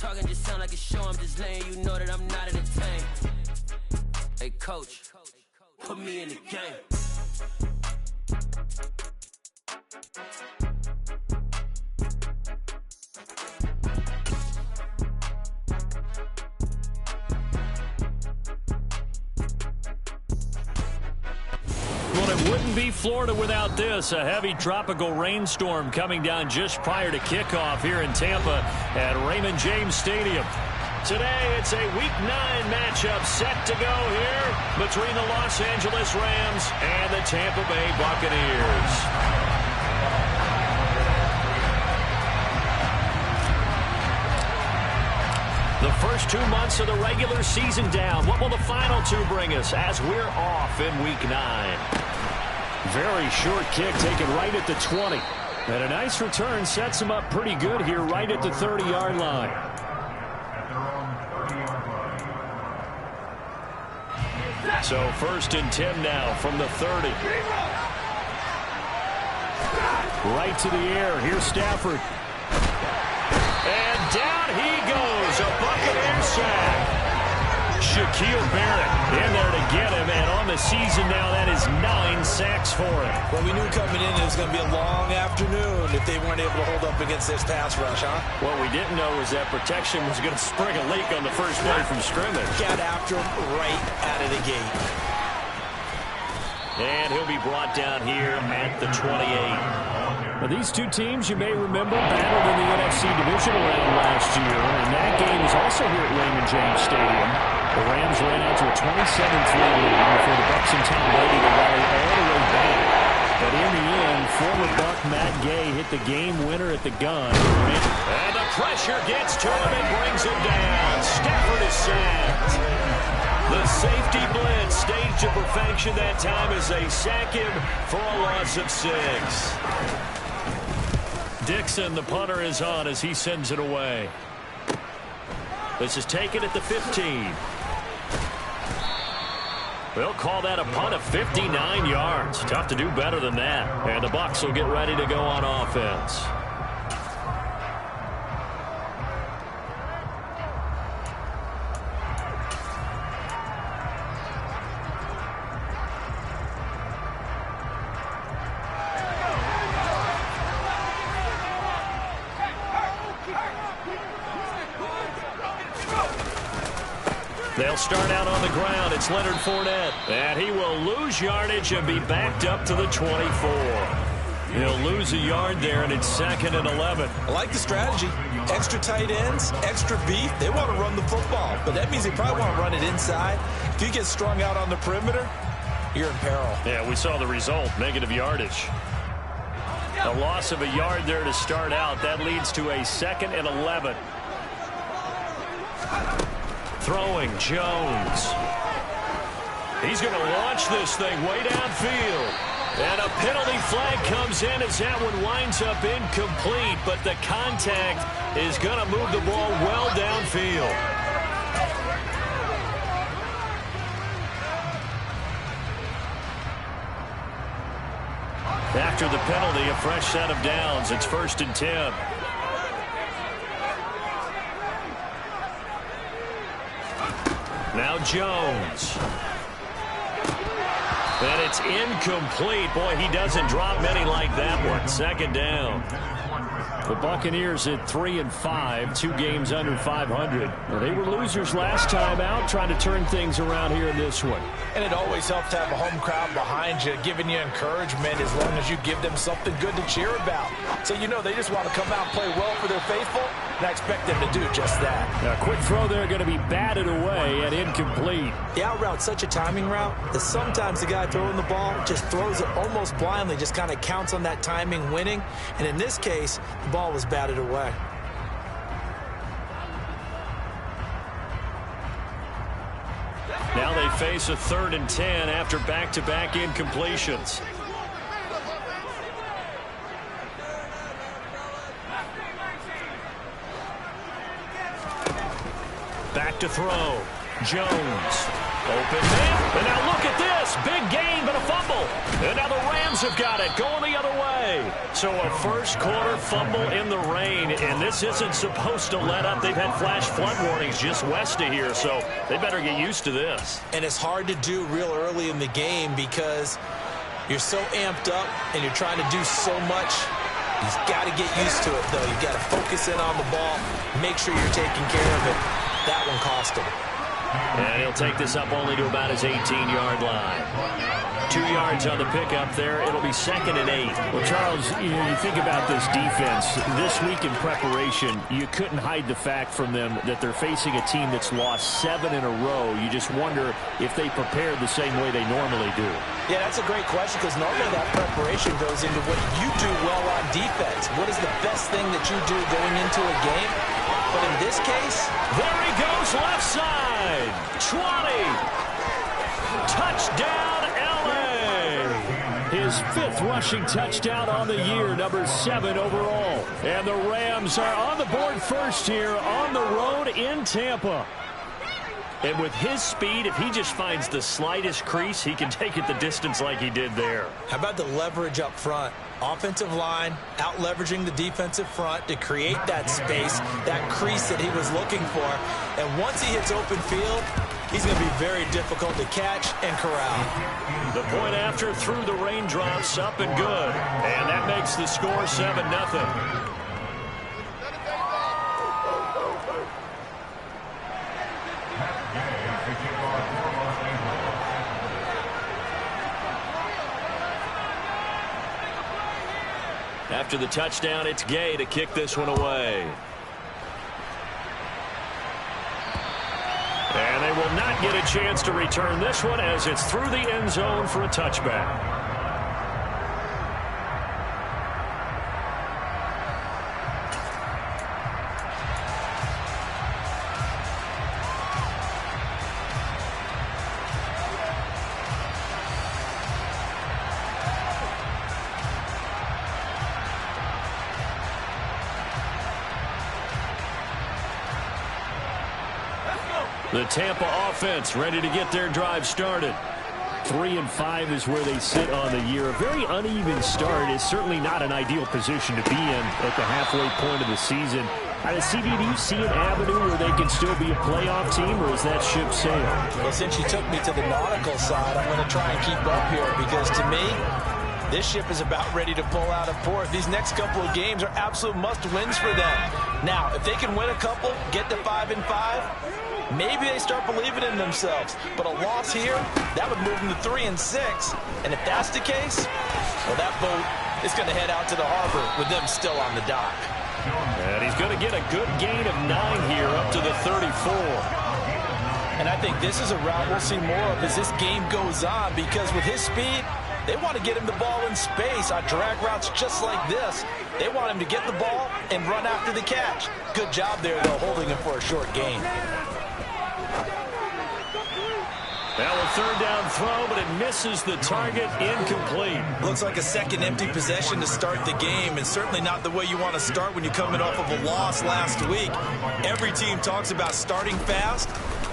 Talking just sound like a show, I'm just letting you know that I'm not entertained. Hey coach, put me in the game. Well, it wouldn't be Florida without this. A heavy tropical rainstorm coming down just prior to kickoff here in Tampa at Raymond James Stadium. Today, it's a Week 9 matchup set to go here between the Los Angeles Rams and the Tampa Bay Buccaneers. The first 2 months of the regular season down. What will the final 2 bring us as we're off in Week 9? Very short kick taken right at the 20. And a nice return sets him up pretty good here right at the 30-yard line. So 1st and 10 now from the 30. Right to the air. Here's Stafford. And down he goes. A Buccaneer sack. Shaquille Barrett in there to get him. And on the season now, that is 9 sacks for him. Well, we knew coming in it was going to be a long afternoon if they weren't able to hold up against this pass rush, huh? What we didn't know was that protection was going to spring a leak on the first play from scrimmage. Got after him right out of the gate. And he'll be brought down here at the 28. Now, these two teams, you may remember, battled in the NFC Divisional round last year. And that game is also here at Raymond James Stadium. The Rams ran out to a 27-3 lead before the Bucs and Tom Brady to rally all the way back. But in the end, former Buck Matt Gay hit the game winner at the gun. And the pressure gets to him and brings him down. Stafford is sacked. The safety blitz staged to perfection that time as they sack him for a loss of 6. Dixon, the punter, is on as he sends it away. This is taken at the 15. They'll call that a punt of 59 yards. Tough to do better than that. And the Bucs will get ready to go on offense. They'll start out on the ground. It's Leonard Fournette. And he will lose yardage and be backed up to the 24. He'll lose a yard there, and it's 2nd and 11. I like the strategy. Extra tight ends, extra beef. They want to run the football, but that means they probably want to run it inside. If you get strung out on the perimeter, you're in peril. Yeah, we saw the result, negative yardage. A loss of a yard there to start out. That leads to a 2nd and 11. Throwing, Jones. He's going to launch this thing way downfield. And a penalty flag comes in as that one winds up incomplete, but the contact is going to move the ball well downfield. After the penalty, a fresh set of downs. It's 1st and 10. Now Jones. And it's incomplete. Boy, he doesn't drop many like that one. 2nd down. The Buccaneers at 3-5, 2 games under 500. Well, they were losers last time out, trying to turn things around here in this one. And it always helps to have a home crowd behind you, giving you encouragement as long as you give them something good to cheer about. So you know they just want to come out and play well for their faithful, and I expect them to do just that. Now, quick throw there going to be batted away and incomplete. The out route's such a timing route that sometimes the guy throwing the ball just throws it almost blindly, just kind of counts on that timing winning. And in this case, the ball was batted away. Now they face a 3rd and 10 after back-to-back incompletions. Back to throw. Jones. Open man. And now look at this. Big gain, but a fumble. And now the Rams have got it, going the other way. So a first-quarter fumble in the rain, and this isn't supposed to let up. They've had flash flood warnings just west of here, so they better get used to this. And it's hard to do real early in the game because you're so amped up and you're trying to do so much. You've got to get used to it, though. You've got to focus in on the ball, make sure you're taking care of it. That one cost him. And he'll take this up only to about his 18-yard line. 2 yards on the pickup there. It'll be 2nd and 8. Well, Charles, you think about this defense. This week in preparation, you couldn't hide the fact from them that they're facing a team that's lost 7 in a row. You just wonder if they prepared the same way they normally do. Yeah, that's a great question because normally that preparation goes into what you do well on defense. What is the best thing that you do going into a game? But in this case, there he goes, left side. 20. Touchdown, L.A. His 5th rushing touchdown on the year, number 7 overall. And the Rams are on the board first here on the road in Tampa. And with his speed, if he just finds the slightest crease, he can take it the distance like he did there. How about the leverage up front? Offensive line out-leveraging the defensive front to create that space, that crease that he was looking for. And once he hits open field, he's going to be very difficult to catch and corral. The point after through the raindrops, up and good. And that makes the score 7-0. After the touchdown, it's Gay to kick this one away. And they will not get a chance to return this one as it's through the end zone for a touchback. The Tampa offense ready to get their drive started. 3-5 is where they sit on the year. A very uneven start is certainly not an ideal position to be in at the halfway point of the season. CD, do you see an avenue where they can still be a playoff team, or is that ship sailed? Well, since you took me to the nautical side, I'm going to try and keep up here because to me, this ship is about ready to pull out of port. These next couple of games are absolute must-wins for them. Now, if they can win a couple, get to 5-5, maybe they start believing in themselves. But a loss here, that would move them to 3-6. And if that's the case, well, that boat is going to head out to the harbor with them still on the dock. And he's going to get a good gain of 9 here up to the 34. And I think this is a route we'll see more of as this game goes on because with his speed, they want to get him the ball in space on drag routes just like this. They want him to get the ball and run after the catch. Good job there, though, holding him for a short gain. Now a third down throw, but it misses the target, incomplete. Looks like a second empty possession to start the game, and certainly not the way you want to start when you're coming off of a loss last week. Every team talks about starting fast.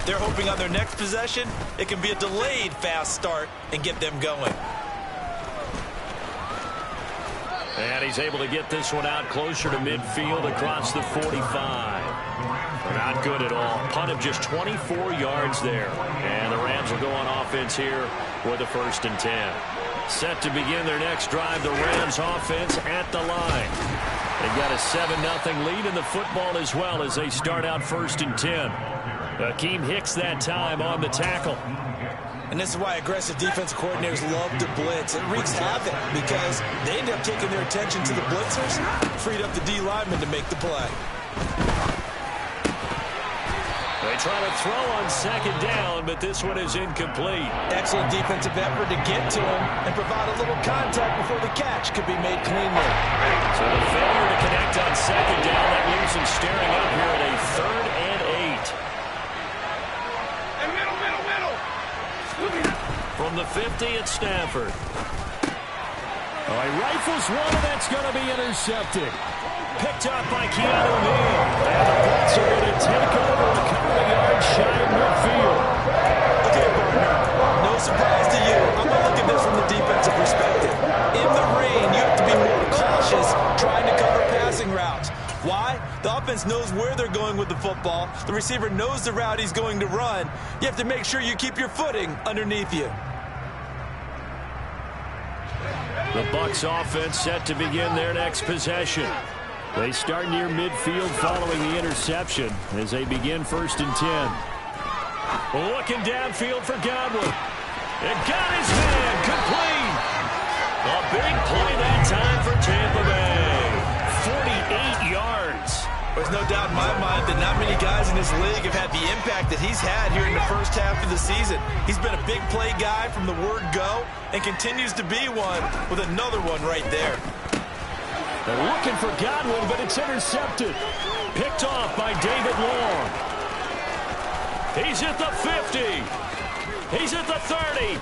They're hoping on their next possession, it can be a delayed fast start and get them going. And he's able to get this one out closer to midfield across the 45. Not good at all. Punt of just 24 yards there. And the Rams will go on offense here with a 1st and 10. Set to begin their next drive, the Rams offense at the line. They've got a 7-0 lead in the football as well as they start out 1st and 10. Akeem Hicks that time on the tackle. And this is why aggressive defensive coordinators love to blitz. It wreaks havoc because they end up taking their attention to the blitzers, freed up the D lineman to make the play. They try to throw on 2nd down, but this one is incomplete. Excellent defensive effort to get to him and provide a little contact before the catch could be made cleanly. So the failure to connect on 2nd down, that leaves him staring up here at a 3rd and 8. From the 50, it's Stafford. All right, rifles one, and that's going to be intercepted. Picked up by Keanu Neal. And the Bucs are going to take over a couple of yards shy of midfield. Okay, Barney, football. The receiver knows the route he's going to run. You have to make sure you keep your footing underneath you. The Bucs offense set to begin their next possession. They start near midfield following the interception as they begin 1st and 10. Looking downfield for Godwin. It got his man complete. A big play that time for Tampa Bay. 48 yards. There's no doubt in my mind that not many guys in this league have had the impact that he's had here in the first half of the season. He's been a big play guy from the word go and continues to be one with another one right there. They're looking for Godwin, but it's intercepted. Picked off by David Long. He's at the 50. He's at the 30.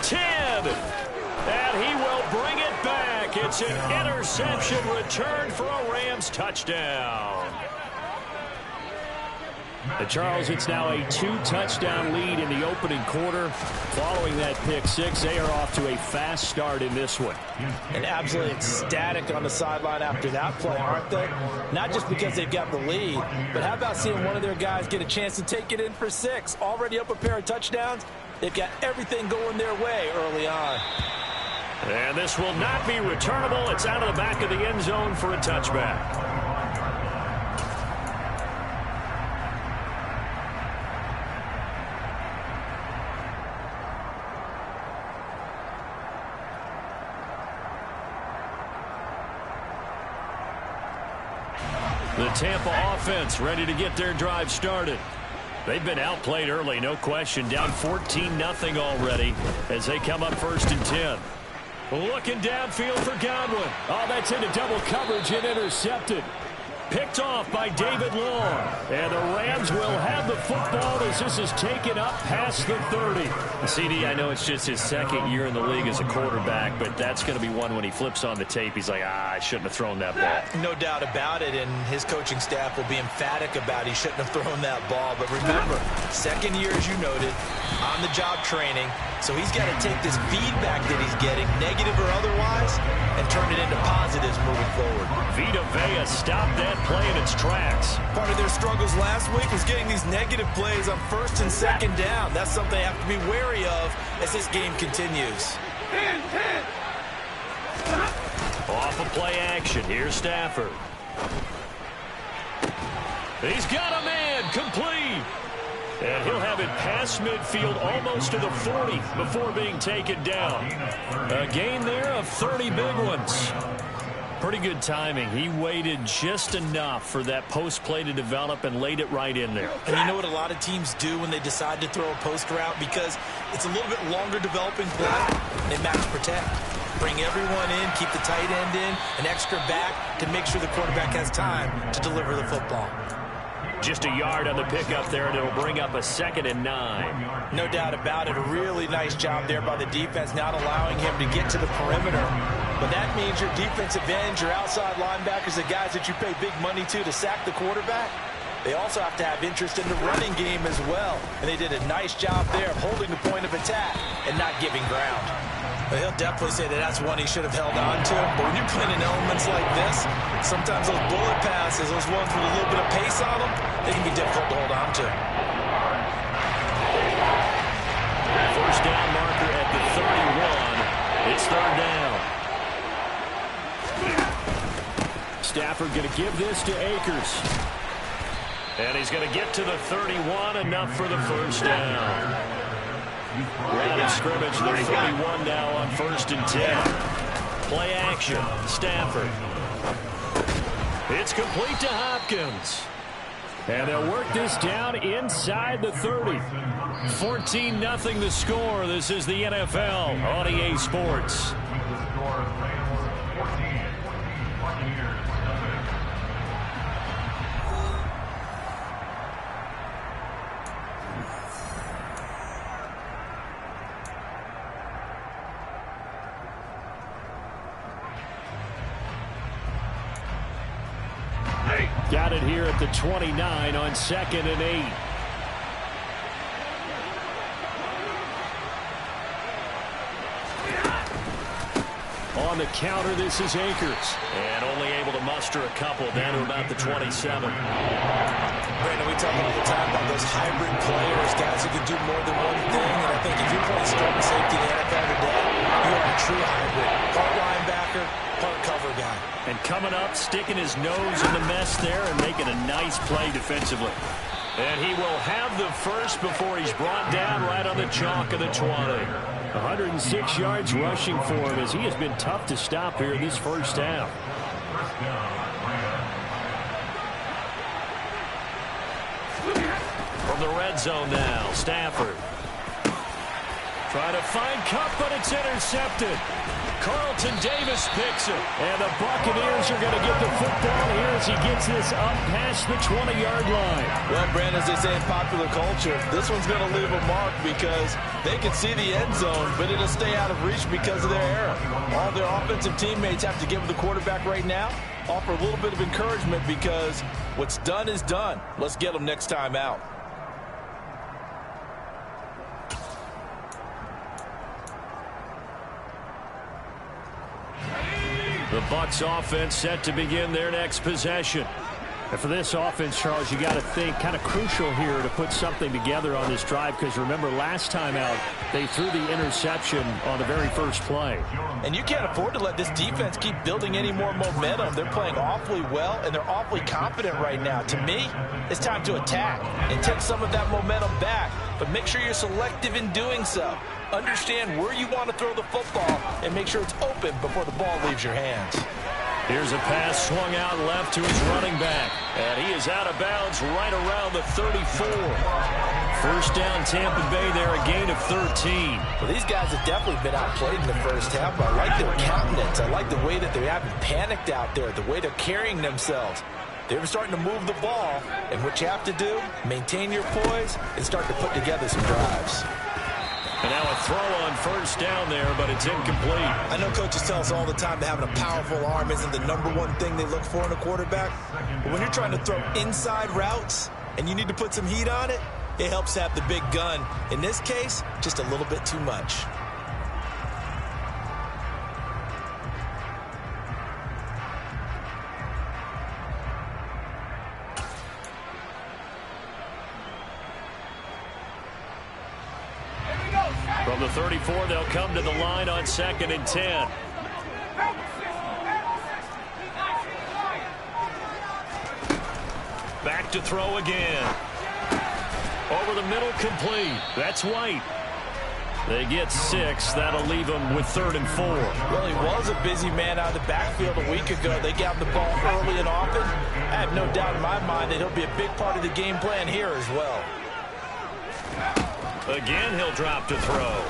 10. And he will bring it back. It's an interception returned for a Rams touchdown. Charles, it's now a 2-touchdown lead in the opening quarter. Following that pick six, they are off to a fast start in this one. And absolutely ecstatic on the sideline after that play, aren't they? Not just because they've got the lead, but how about seeing one of their guys get a chance to take it in for 6? Already up a pair of touchdowns. They've got everything going their way early on. And this will not be returnable. It's out of the back of the end zone for a touchback. The Tampa offense ready to get their drive started. They've been outplayed early, no question. Down 14-0 already as they come up 1st and 10. Looking downfield for Godwin. Oh, that's into double coverage and intercepted. Picked off by David Long. And the Rams will have the football as this is taken up past the 30. CD, I know it's just his second year in the league as a quarterback, but that's going to be one when he flips on the tape. He's like, I shouldn't have thrown that ball. No doubt about it, and his coaching staff will be emphatic about he shouldn't have thrown that ball. But remember, second year, as you noted, on-the-job training, so he's got to take this feedback that he's getting, negative or otherwise, and turn it into positives moving forward. Vita Vea stopped that play in its tracks. Part of their struggles last week was getting these negative plays on 1st and 2nd down. That's something they have to be wary of as this game continues. Off of play action. Here's Stafford. He's got a man complete. And he'll have it past midfield almost to the 40 before being taken down. A gain there of 30 big ones. Pretty good timing. He waited just enough for that post play to develop and laid it right in there. And you know what a lot of teams do when they decide to throw a post route? Because it's a little bit longer developing play. They match protect. Bring everyone in, keep the tight end in, an extra back to make sure the quarterback has time to deliver the football. Just a yard on the pickup there, and it'll bring up a 2nd and 9. No doubt about it. A really nice job there by the defense, not allowing him to get to the perimeter. But that means your defensive ends, your outside linebackers, the guys that you pay big money to sack the quarterback, they also have to have interest in the running game as well. And they did a nice job there of holding the point of attack and not giving ground. But he'll definitely say that that's one he should have held on to. But when you're playing in elements like this, sometimes those bullet passes, those ones with a little bit of pace on them, they can be difficult to hold on to. First down marker at the 31. It's 3rd down. Stafford going to give this to Akers. And he's going to get to the 31, enough for the first down. Line of scrimmage, the 31 now on 1st and 10. Play action, Stafford. It's complete to Hopkins. And they'll work this down inside the 30. 14-0 the score. This is the NFL on EA Sports. Got it here at the 29 on 2nd and 8. On on the counter. This is Akers. And only able to muster a couple down to about the 27. Brandon, we talk all the time about those hybrid players, guys who can do more than one thing. And I think if you're playing strong safety in the NFL today, you are a true hybrid. Part linebacker, part cover guy. And coming up, sticking his nose in the mess there and making a nice play defensively. And he will have the first before he's brought down right on the chalk of the 20. 106 yards rushing for him as he has been tough to stop here in this first half. From the red zone now, Stafford. Trying to find Cup, but it's intercepted. Carlton Davis picks it. And the Buccaneers are going to get the football here as he gets this up past the 20-yard line. Well, Brandon, as they say in popular culture, this one's going to leave a mark because they can see the end zone, but it'll stay out of reach because of their error. All their offensive teammates have to give the quarterback right now, offer a little bit of encouragement because what's done is done. Let's get them next time out. The Bucs offense set to begin their next possession. And for this offense, Charles, you got to think kind of crucial here to put something together on this drive because remember last time out they threw the interception on the very first play. And you can't afford to let this defense keep building any more momentum. They're playing awfully well and they're awfully confident right now. To me, it's time to attack and take some of that momentum back, but make sure you're selective in doing so. Understand where you want to throw the football and make sure it's open before the ball leaves your hands. Here's a pass swung out left to his running back. And he is out of bounds right around the 34. First down Tampa Bay there, a gain of 13. Well, these guys have definitely been outplayed in the first half. I like their countenance. I like the way that they haven't panicked out there, the way they're carrying themselves. They're starting to move the ball. And what you have to do, maintain your poise and start to put together some drives. And now a throw on first down there, but it's incomplete. I know coaches tell us all the time that having a powerful arm isn't the #1 thing they look for in a quarterback. But when you're trying to throw inside routes and you need to put some heat on it, it helps to have the big gun. In this case, just a little bit too much. From the 34, they'll come to the line on 2nd and 10. Back to throw again. Over the middle, complete. That's White. They get 6. That'll leave them with 3rd and 4. Well, he was a busy man out of the backfield a week ago. They got the ball early and often. I have no doubt in my mind that he'll be a big part of the game plan here as well. Again, he'll drop to throw.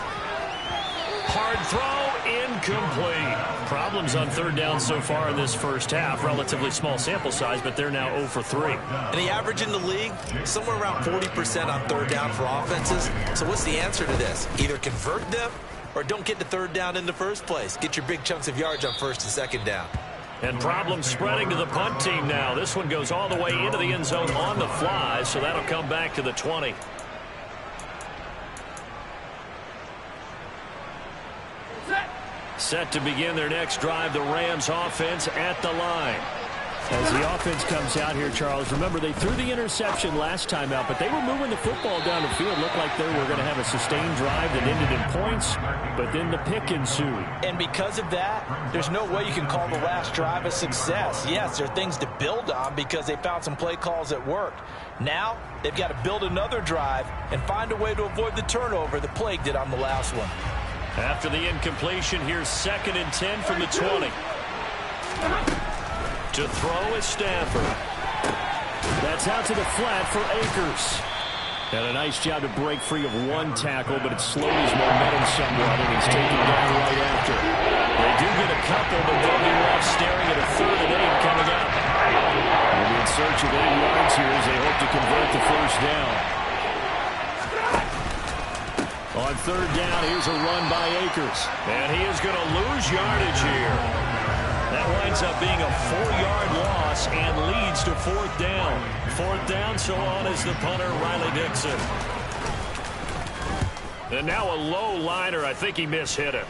Hard throw, incomplete. Problems on 3rd down so far in this first half. Relatively small sample size, but they're now 0 for 3. And the average in the league, somewhere around 40% on 3rd down for offenses. So what's the answer to this? Either convert them or don't get the 3rd down in the first place. Get your big chunks of yards on 1st and 2nd down. And problems spreading to the punt team now. This one goes all the way into the end zone on the fly, so that'll come back to the 20. Set to begin their next drive, the Rams offense at the line. As the offense comes out here, Charles, remember they threw the interception last time out, but they were moving the football down the field. Looked like they were going to have a sustained drive that ended in points, but then the pick ensued. And because of that, there's no way you can call the last drive a success. Yes, there are things to build on because they found some play calls that worked. Now, they've got to build another drive and find a way to avoid the turnover that plagued it on the last one. After the incompletion, here's 2nd and 10 from the 20. To throw is Stafford. That's out to the flat for Akers. And a nice job to break free of one tackle, but it slowed his momentum somewhat, and he's taken down right after. They do get a couple, but they'll be left staring at a 3rd and 8 coming up. They'll be in search of 8 yards here as they hope to convert the first down. On 3rd down, here's a run by Akers. And he is going to lose yardage here. That winds up being a 4-yard loss and leads to 4th down. 4th down, so on is the punter, Riley Dixon. And now a low liner. I think he mishit it.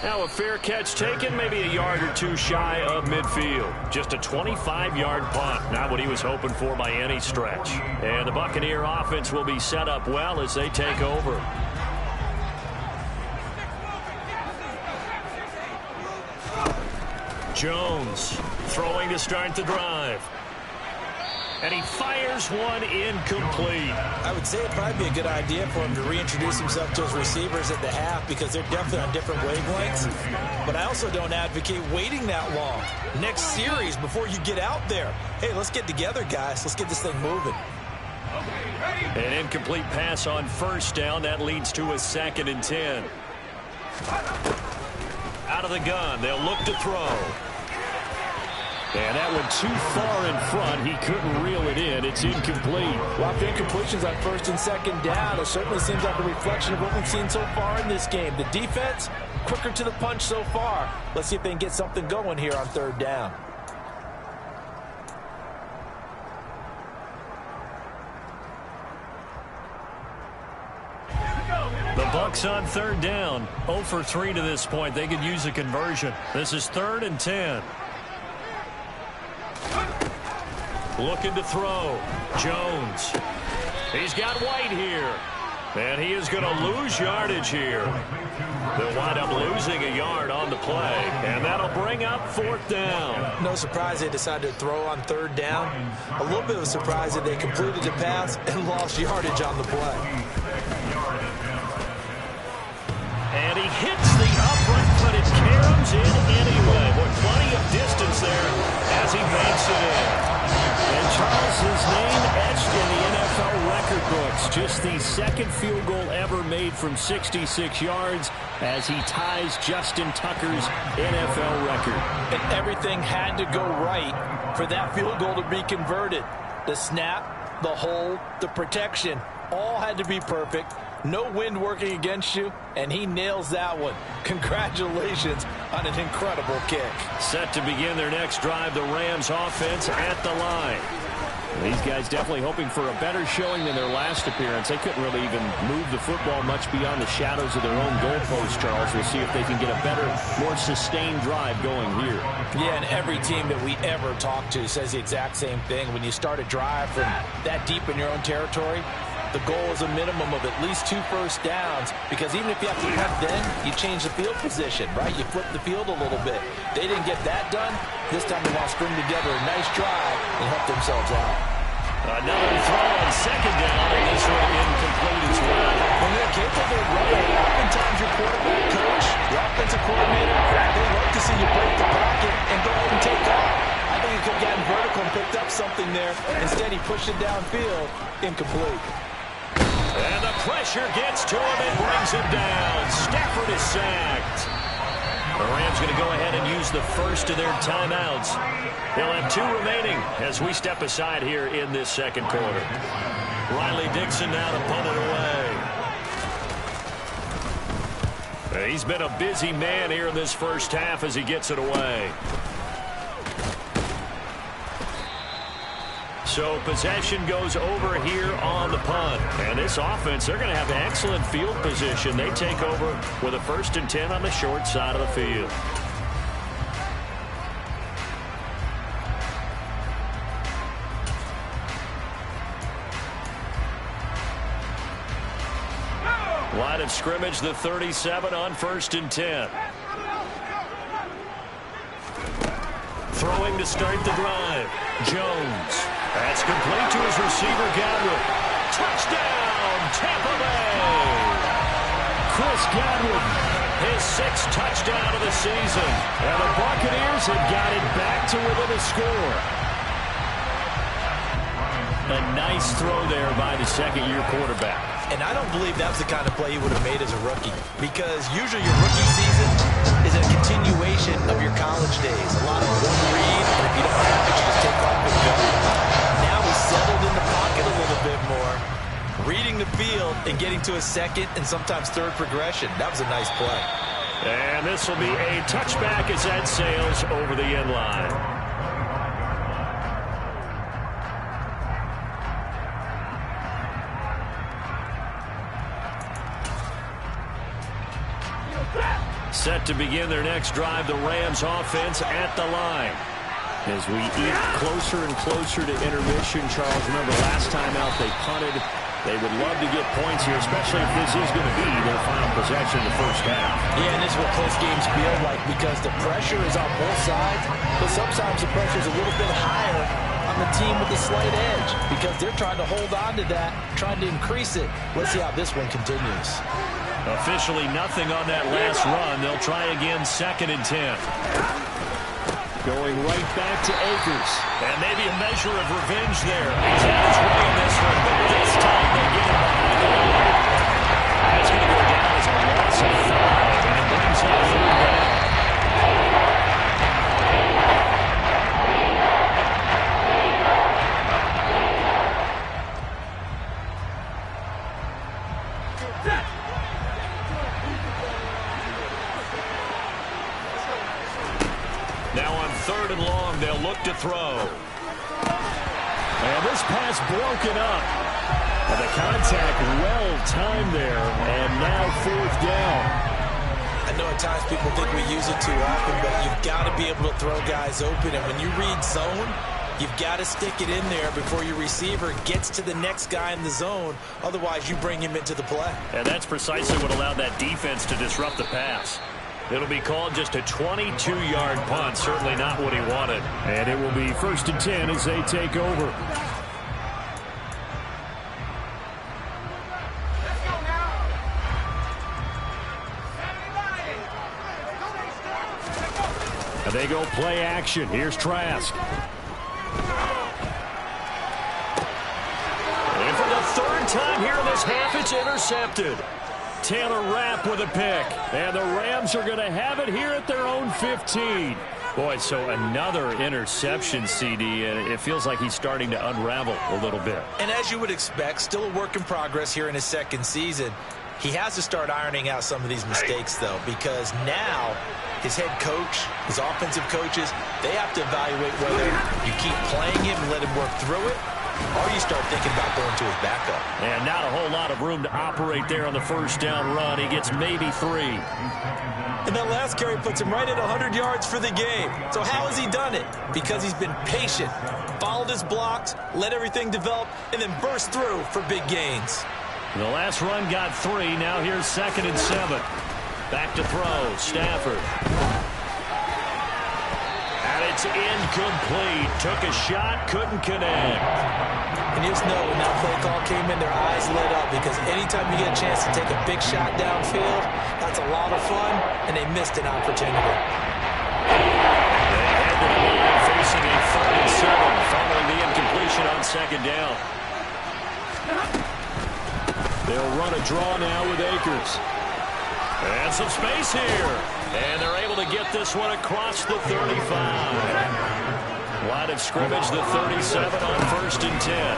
Now a fair catch taken, maybe a yard or two shy of midfield. Just a 25-yard punt, not what he was hoping for by any stretch. And the Buccaneer offense will be set up well as they take over. Jones throwing to start the drive. And he fires one incomplete. I would say it'd probably be a good idea for him to reintroduce himself to his receivers at the half because they're definitely on different wavelengths. But I also don't advocate waiting that long. Next series before you get out there. Hey, let's get together, guys. Let's get this thing moving. An incomplete pass on first down. That leads to a 2nd and 10. Out of the gun. They'll look to throw. And that went too far in front. He couldn't reel it in. It's incomplete. Well, after incompletions on 1st and 2nd down, it certainly seems like a reflection of what we've seen so far in this game. The defense, quicker to the punch so far. Let's see if they can get something going here on 3rd down. The Bucs on 3rd down. 0 for 3 to this point. They could use a conversion. This is 3rd and 10. Looking to throw. Jones. He's got White here. And he is going to lose yardage here. They'll wind up losing a yard on the play. And that'll bring up 4th down. No surprise they decided to throw on 3rd down. A little bit of a surprise that they completed the pass and lost yardage on the play. And he hits the upright, but it caroms in anyway. With plenty of distance there as he makes it in. And Charles, his name etched in the NFL record books. Just the 2nd field goal ever made from 66 yards as he ties Justin Tucker's NFL record. And everything had to go right for that field goal to be converted. The snap, the hold, the protection, all had to be perfect. No wind working against you, and he nails that one. Congratulations on an incredible kick. Set to begin their next drive, the Rams offense at the line. These guys definitely hoping for a better showing than their last appearance. They couldn't really even move the football much beyond the shadows of their own goalpost, Charles. We'll see if they can get a better, more sustained drive going here. Yeah, and every team that we ever talk to says the exact same thing. When you start a drive from that deep in your own territory, the goal is a minimum of at least 2 first downs, because even if you have to punt then, you change the field position, right? You flip the field a little bit. They didn't get that done. This time they want to string together a nice drive and help themselves out. Another throw on 2nd down, and this one incomplete as well. When they're capable of running, oftentimes your quarterback coach, your offensive coordinator, they love to see you break the pocket and go ahead and take off. I think he could have gotten vertical and picked up something there. Instead, he pushed it downfield, incomplete. And the pressure gets to him and brings him down. Stafford is sacked. The Rams going to go ahead and use the first of their timeouts. They'll have 2 remaining as we step aside here in this 2nd quarter. Riley Dixon now to punt it away. He's been a busy man here in this first half as he gets it away. So possession goes over here on the punt. And this offense, they're going to have excellent field position. They take over with a 1st and 10 on the short side of the field. Line of scrimmage, the 37 on 1st and 10. Throwing to start the drive. Jones. That's complete to his receiver, Godwin. Touchdown, Tampa Bay. Chris Godwin, his 6th touchdown of the season. And the Buccaneers have got it back to within a score. A nice throw there by the 2nd-year quarterback. And I don't believe that was the kind of play he would have made as a rookie, because usually your rookie season is a continuation of your college days. A lot of one read, and if you don't have it, you just take off and go. Now he's settled in the pocket a little bit more, reading the field and getting to a 2nd and sometimes 3rd progression. That was a nice play. And this will be a touchback as that sails over the end line. Set to begin their next drive, the Rams offense at the line. As we eat closer and closer to intermission, Charles, remember last time out they punted. They would love to get points here, especially if this is going to be their final possession of the first half. Yeah, and this is what close games feel like because the pressure is on both sides, but sometimes the pressure is a little bit higher on the team with the slight edge because they're trying to hold on to that, trying to increase it. Let's see how this one continues. Officially nothing on that last run. They'll try again, 2nd and 10. Going right back to Akers. And maybe a measure of revenge there. He's had his way in this one, but this time they get him behind the line. That's going to go down as a loss of 5, and it brings up 3rd down. Now on 3rd and long, they'll look to throw. And this pass broken up. And the contact well-timed there. And now 4th down. I know at times people think we use it too often, but you've got to be able to throw guys open. And when you read zone, you've got to stick it in there before your receiver gets to the next guy in the zone. Otherwise, you bring him into the play. And that's precisely what allowed that defense to disrupt the pass. It'll be called just a 22-yard punt. Certainly not what he wanted. And it will be 1st and 10 as they take over. And they go play action. Here's Trask. And for the 3rd time here in this half, it's intercepted. Taylor Rapp with a pick. And the Rams are going to have it here at their own 15. Boy, so another interception, CD, and it feels like he's starting to unravel a little bit. And as you would expect, still a work in progress here in his 2nd season. He has to start ironing out some of these mistakes, though, because now his head coach, his offensive coaches, they have to evaluate whether you keep playing him and let him work through it, or you start thinking about going to his backup. And not a whole lot of room to operate there on the 1st down run. He gets maybe 3. And that last carry puts him right at 100 yards for the game. So how has he done it? Because he's been patient, followed his blocks, let everything develop, and then burst through for big gains. The last run got 3. Now here's 2nd and 7. Back to throw. Stafford. And it's incomplete. Took a shot, couldn't connect. And you just know when that play call came in, their eyes lit up because anytime you get a chance to take a big shot downfield, that's a lot of fun, and they missed an opportunity. They head to the line facing a 3rd and 7 following the incompletion on 2nd down. They'll run a draw now with Akers. And some space here. And they're able to get this one across the 35. Line of scrimmage, the 37 on 1st and 10.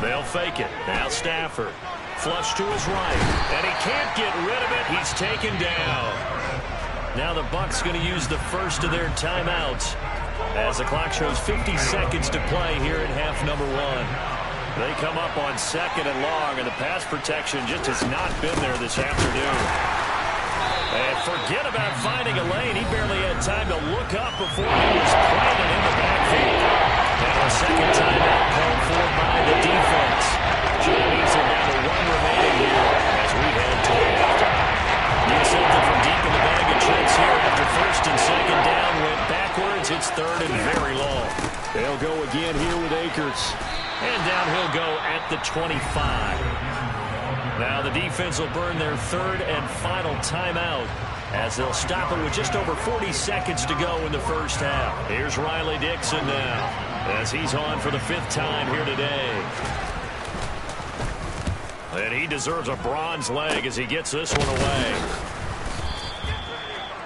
They'll fake it. Now Stafford. Flush to his right. And he can't get rid of it. He's taken down. Now the Bucs going to use the first of their timeouts as the clock shows 50 seconds to play here in half number 1. They come up on 2nd and long, and the pass protection just has not been there this afternoon. And forget about finding a lane. He barely had time to look up before he was planted in the backfield. And a 2nd timeout called for by the defense. That means they're down to 1 remaining here as we head to halftime. You something from deep in the bag of tricks here after 1st and 2nd down. Went backwards. It's 3rd and very long. They'll go again here with Akers. And down he'll go at the 25. Now the defense will burn their 3rd and final timeout as they'll stop it with just over 40 seconds to go in the first half. Here's Riley Dixon now as he's on for the 5th time here today. And he deserves a bronze leg as he gets this one away.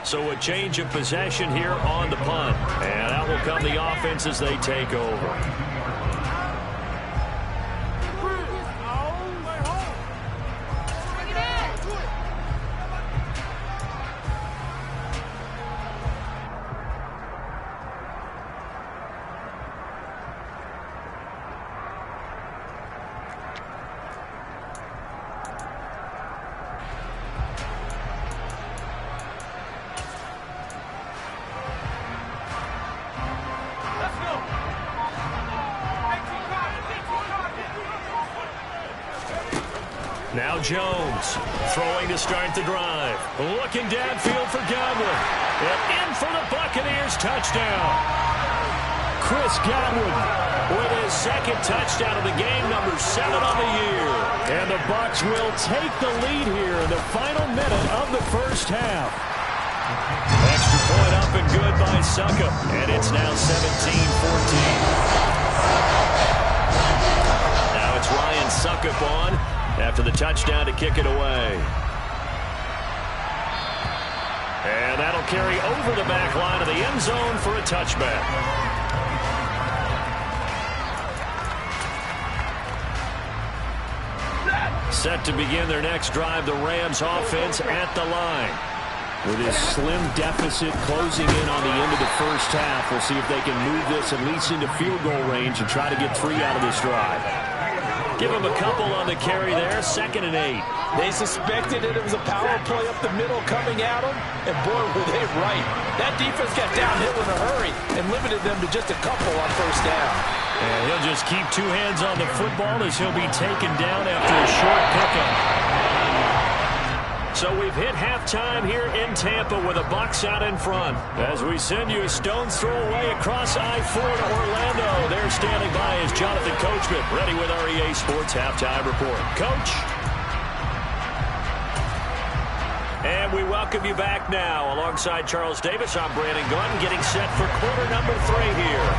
So a change of possession here on the punt. And out will come the offense as they take over. Now Jones throwing to start the drive. Looking downfield for Godwin. And in for the Buccaneers touchdown. Chris Godwin with his second touchdown of the game, number 7 on the year. And the Bucs will take the lead here in the final minute of the first half. Extra point up and good by Succop. And it's now 17-14. Now it's Ryan Succop on after the touchdown to kick it away. And that'll carry over the back line of the end zone for a touchback. Set to begin their next drive, the Rams offense at the line. With his slim deficit closing in on the end of the first half, we'll see if they can move this at least into field goal range and try to get 3 out of this drive. Give him a couple on the carry there, 2nd and 8. They suspected it was a power play up the middle coming at them, and boy, were they right. That defense got downhill in a hurry and limited them to just a couple on first down. And he'll just keep 2 hands on the football as he'll be taken down after a short pickup. So we've hit halftime here in Tampa with the Bucs out in front. As we send you a stone's throw away across I-4 to Orlando. There standing by is Jonathan Coachman, ready with our EA Sports Halftime Report. Coach. And we welcome you back now. Alongside Charles Davis, I'm Brandon Gunn, getting set for quarter number 3 here.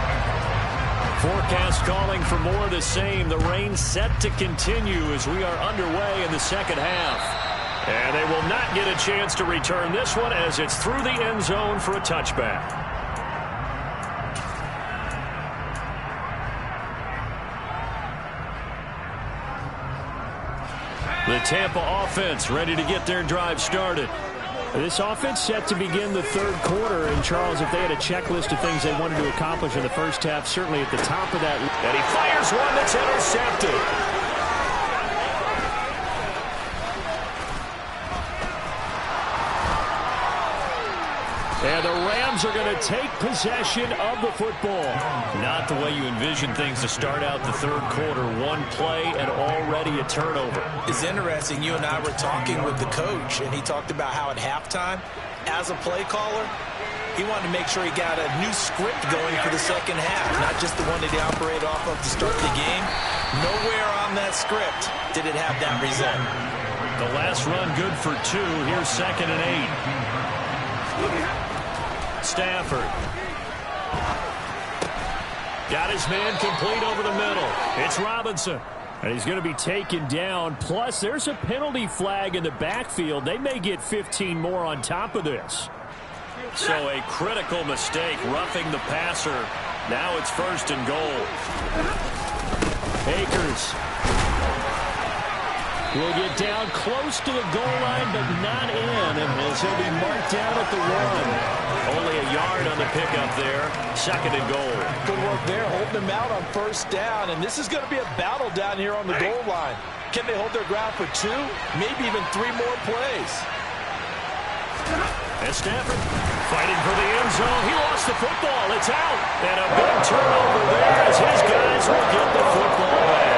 Forecast calling for more of the same. The rain set to continue as we are underway in the second half. And they will not get a chance to return this one as it's through the end zone for a touchback. The Tampa offense ready to get their drive started. This offense set to begin the third quarter. And, Charles, if they had a checklist of things they wanted to accomplish in the first half, certainly at the top of that. And he fires one that's intercepted. And the Rams are going to take possession of the football. Not the way you envision things to start out the third quarter. One play and already a turnover. It's interesting. You and I were talking with the coach, and he talked about how at halftime, as a play caller, he wanted to make sure he got a new script going for the second half, not just the one that he operated off of to start the game. Nowhere on that script did it have that result. The last run good for 2. Here's 2nd and 8. Stafford. Got his man complete over the middle. It's Robinson. And he's going to be taken down. Plus, there's a penalty flag in the backfield. They may get 15 more on top of this. So a critical mistake, roughing the passer. Now it's 1st and goal. Akers will get down close to the goal line, but not in. And as he'll be marked down at the 1. Only a yard on the pickup there. 2nd and goal. Good work there, holding them out on first down. And this is going to be a battle down here on the goal line. Can they hold their ground for 2? Maybe even 3 more plays. And Stafford fighting for the end zone. He lost the football. It's out. And a big turnover there as his guys will get the football back.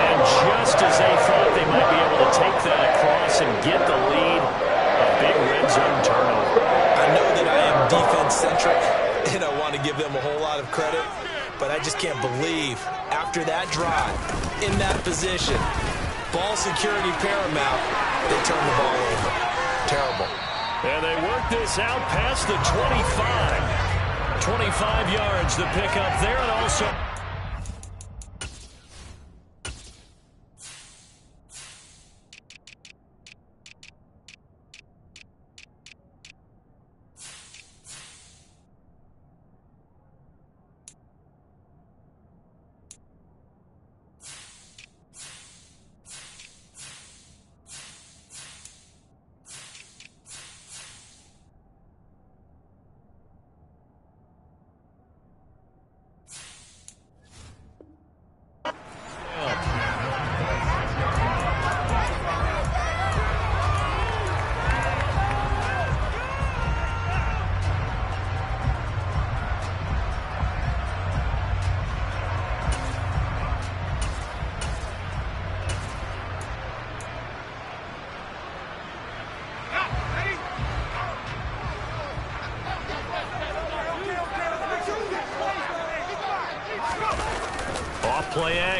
And just as they thought they might be able to take that across and get the lead, a big red zone turnover. I know that I am defense-centric, and I want to give them a whole lot of credit, but I just can't believe after that drive, in that position, ball security paramount, they turn the ball over. Terrible. And they work this out past the 25. 25 yards, the pickup there, and also...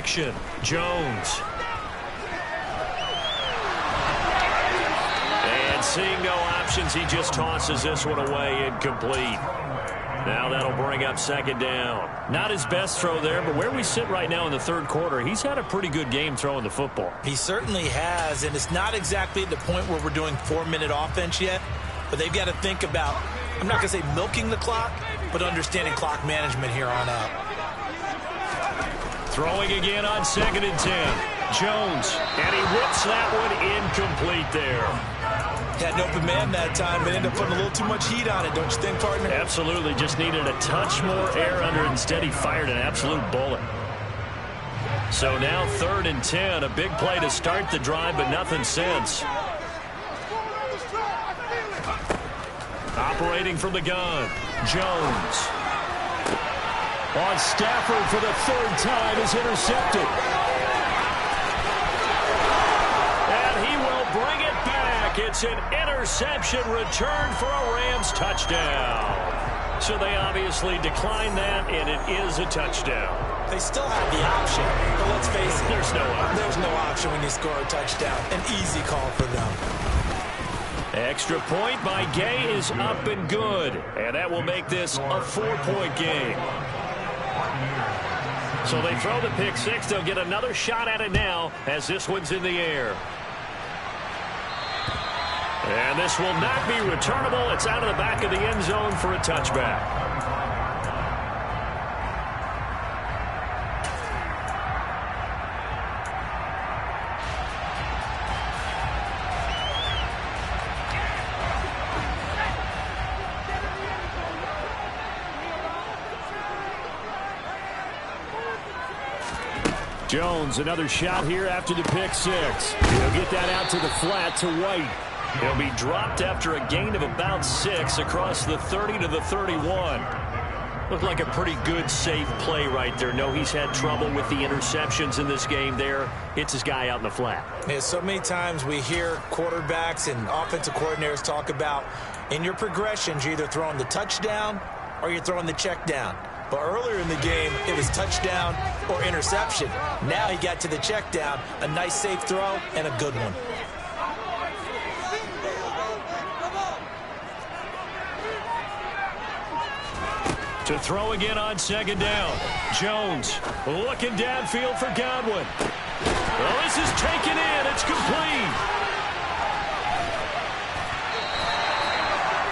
action. Jones. And seeing no options, he just tosses this one away, incomplete. Now that'll bring up second down. Not his best throw there, but where we sit right now in the third quarter, he's had a pretty good game throwing the football. He certainly has, and it's not exactly at the point where we're doing 4-minute offense yet, but they've got to think about, I'm not going to say milking the clock, but understanding clock management here on out. Throwing again on 2nd and 10. Jones, and he whips that one incomplete there. Had an open man that time, but ended up putting a little too much heat on it, don't you think, partner? Absolutely. Just needed a touch more air under it. Instead, he fired an absolute bullet. So now 3rd and 10. A big play to start the drive, but nothing since. Operating from the gun. Jones. On Stafford for the 3rd time is intercepted. And he will bring it back. It's an interception returned for a Rams touchdown. So they obviously declined that, and it is a touchdown. They still have the option, but let's face it. There's no option. There's no option when you score a touchdown. An easy call for them. Extra point by Gay is up and good. And that will make this a 4-point game. So they throw the pick six. They'll get another shot at it now as this one's in the air. And this will not be returnable. It's out of the back of the end zone for a touchback. Jones, another shot here after the pick six. He'll get that out to the flat to White. He'll be dropped after a gain of about 6 across the 30 to the 31. Looked like a pretty good, safe play right there. No, he's had trouble with the interceptions in this game there. Hits his guy out in the flat. Yeah, so many times we hear quarterbacks and offensive coordinators talk about in your progressions, you're either throwing the touchdown or you're throwing the check down. But earlier in the game, it was touchdown or interception. Now he got to the check down, a nice safe throw, and a good one. To throw again on 2nd down. Jones looking downfield for Godwin. Well, this is taken in. It's complete.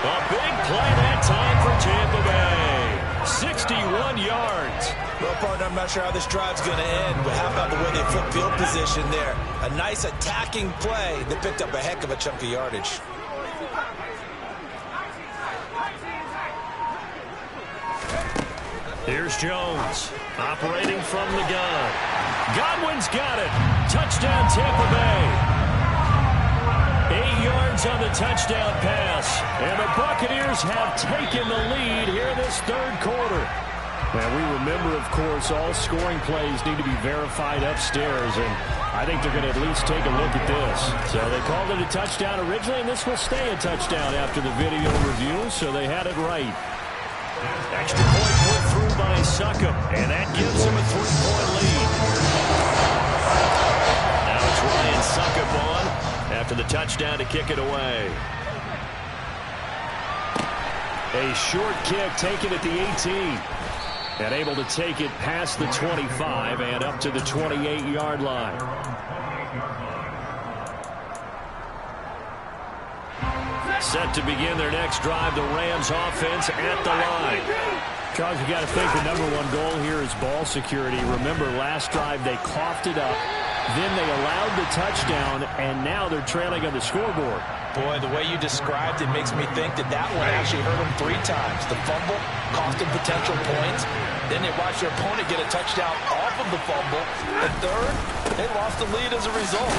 A big play that time for Tampa Bay. 61 yards. Well, partner, I'm not sure how this drive's going to end, but how about the way they flip field position there? A nice attacking play that picked up a heck of a chunk of yardage. Here's Jones, operating from the gun. Godwin's got it. Touchdown, Tampa Bay. 8 yards on the touchdown pass. And the Buccaneers have taken the lead here in this third quarter. And we remember, of course, all scoring plays need to be verified upstairs. And I think they're going to at least take a look at this. So they called it a touchdown originally, and this will stay a touchdown after the video review. So they had it right. Extra point put through by Succop, and that gives him a 3-point lead. Now it's Ryan Succop on after the touchdown to kick it away. A short kick taken at the 18. And able to take it past the 25 and up to the 28-yard line. Set to begin their next drive, the Rams offense at the line. Charles, you got to think the #1 goal here is ball security. Remember, last drive they coughed it up, then they allowed the touchdown, and now they're trailing on the scoreboard. Boy, the way you described it makes me think that that one actually hurt them 3 times. The fumble cost them potential points. Then they watched their opponent get a touchdown off of the fumble. And third, they lost the lead as a result.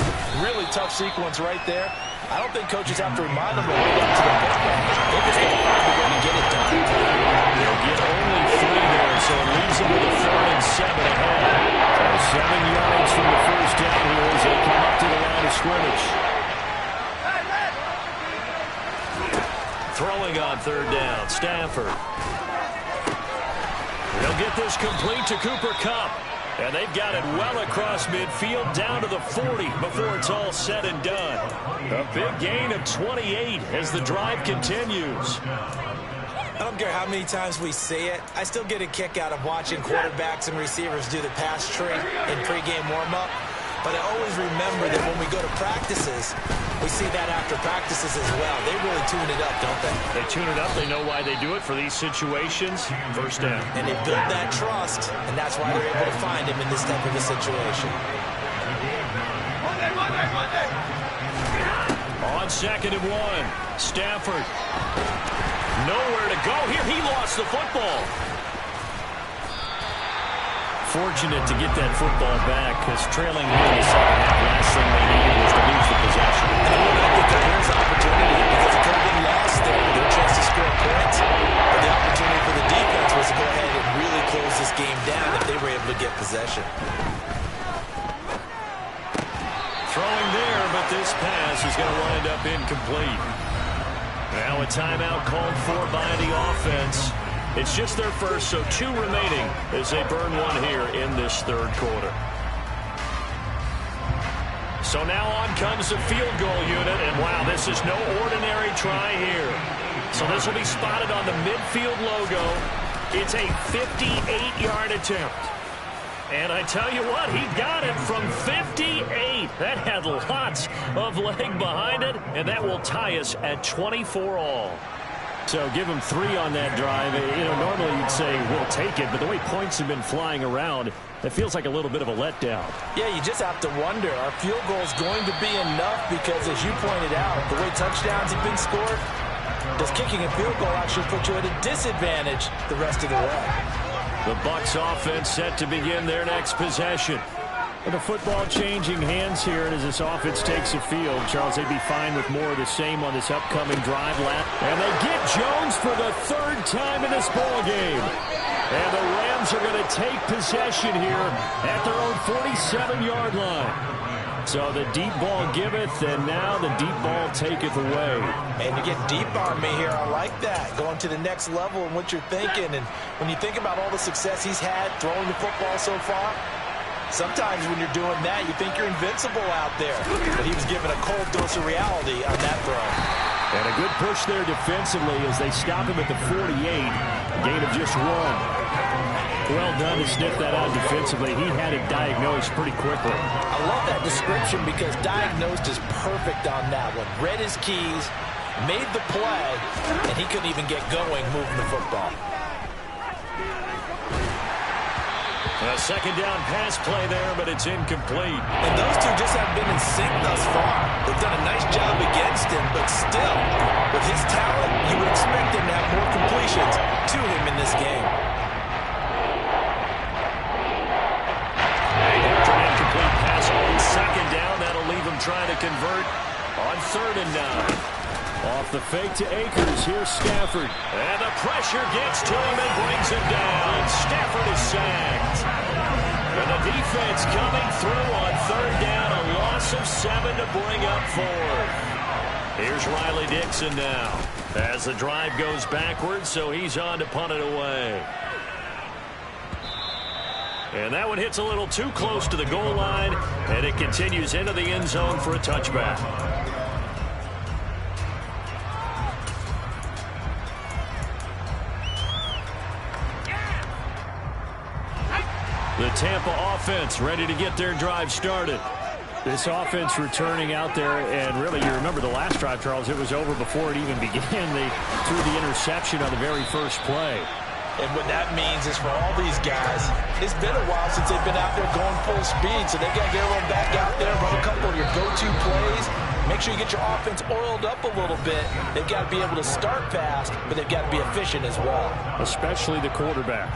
Really tough sequence right there. I don't think coaches have to remind them to hold up to the football. They just got to find a way to get it done. They'll get only 3 there, so it leaves them with a 3rd and 7 ahead. So 7 yards from the first down here as they come up to the line of scrimmage. Throwing on 3rd down, Stafford. They'll get this complete to Cooper Kupp. And they've got it well across midfield down to the 40 before it's all said and done. A big gain of 28 as the drive continues. I don't care how many times we say it, I still get a kick out of watching quarterbacks and receivers do the pass tree in pregame warm-up. But I always remember that when we go to practices, we see that after practices as well. They really tune it up, don't they? They tune it up. They know why they do it for these situations. First down. And they build that trust, and that's why they're able to find him in this type of a situation. On 2nd and 1, Stafford. Nowhere to go here. He lost the football. Fortunate to get that football back because trailing here in the second half, last thing they needed was to lose the possession. And it would have been his opportunity because it could have been lost there. Their chance to score points. But the opportunity for the defense was to go ahead and really close this game down if they were able to get possession. Throwing there, but this pass is going to wind up incomplete. Now a timeout called for by the offense. It's just their first, so 2 remaining as they burn one here in this third quarter. So now on comes the field goal unit, and wow, this is no ordinary try here. So this will be spotted on the midfield logo. It's a 58-yard attempt. And I tell you what, he got it from 58. That had lots of leg behind it, and that will tie us at 24 all. So give them 3 on that drive. You know, normally you'd say we'll take it, but the way points have been flying around, it feels like a little bit of a letdown. Yeah, you just have to wonder, are field goals going to be enough? Because as you pointed out, the way touchdowns have been scored, does kicking a field goal actually put you at a disadvantage the rest of the way? The Bucs offense set to begin their next possession. And the football changing hands here, and as this offense takes the field, Charles, they'd be fine with more of the same on this upcoming drive lap. And they get Jones for the 3rd time in this ball game. And the Rams are going to take possession here at their own 47-yard line. So the deep ball giveth, and now the deep ball taketh away. And you get deep on me here. I like that. Going to the next level and what you're thinking. And when you think about all the success he's had throwing the football so far, sometimes when you're doing that, you think you're invincible out there. But he was given a cold dose of reality on that throw. And a good push there defensively as they stop him at the 48. Gain of just 1. Well done to sniff that out defensively. He had it diagnosed pretty quickly. I love that description because diagnosed is perfect on that one. Read his keys, made the play, and he couldn't even get going moving the football. A 2nd down pass play there, but it's incomplete. And those two just haven't been in sync thus far. They've done a nice job against him, but still, with his talent, you would expect him to have more completions to him in this game. After an incomplete pass on 2nd down, that'll leave him trying to convert on 3rd and 9. Off the fake to Akers, here's Stafford. And the pressure gets to him and brings him down. Stafford is sacked. And the defense coming through on 3rd down, a loss of 7 to bring up 4th. Here's Riley Dixon now as the drive goes backwards, so he's on to punt it away. And that one hits a little too close to the goal line, and it continues into the end zone for a touchback. The Tampa offense ready to get their drive started. This offense returning out there, and really, you remember the last drive, Charles, it was over before it even began. They threw the interception on the very first play. And what that means is for all these guys, it's been a while since they've been out there going full speed, so they've got to get everyone back out there, run a couple of your go-to plays, make sure you get your offense oiled up a little bit. They've got to be able to start fast, but they've got to be efficient as well. Especially the quarterback.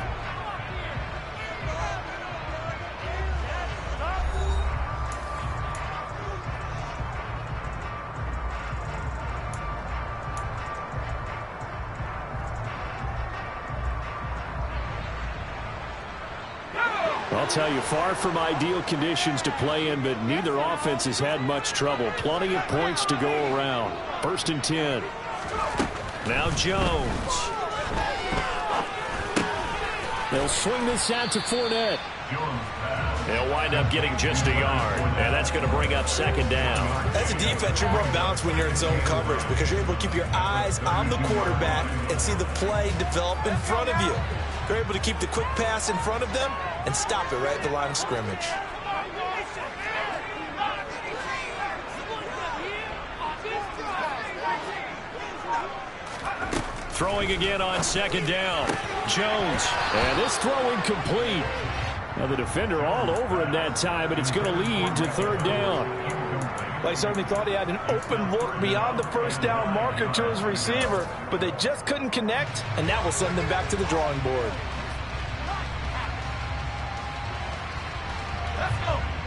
I'll tell you, far from ideal conditions to play in, but neither offense has had much trouble. Plenty of points to go around. 1st and 10. Now Jones. They'll swing this out to Fournette. They'll wind up getting just a yard, and that's going to bring up second down. As a defense, you're more balanced when you're in zone coverage because you're able to keep your eyes on the quarterback and see the play develop in front of you. You're able to keep the quick pass in front of them and stop it right at the line of scrimmage. Throwing again on second down. Jones. And this throw incomplete. Now the defender all over him that time, but it's going to lead to third down. Well, he certainly thought he had an open look beyond the first down marker to his receiver, but they just couldn't connect, and that will send them back to the drawing board.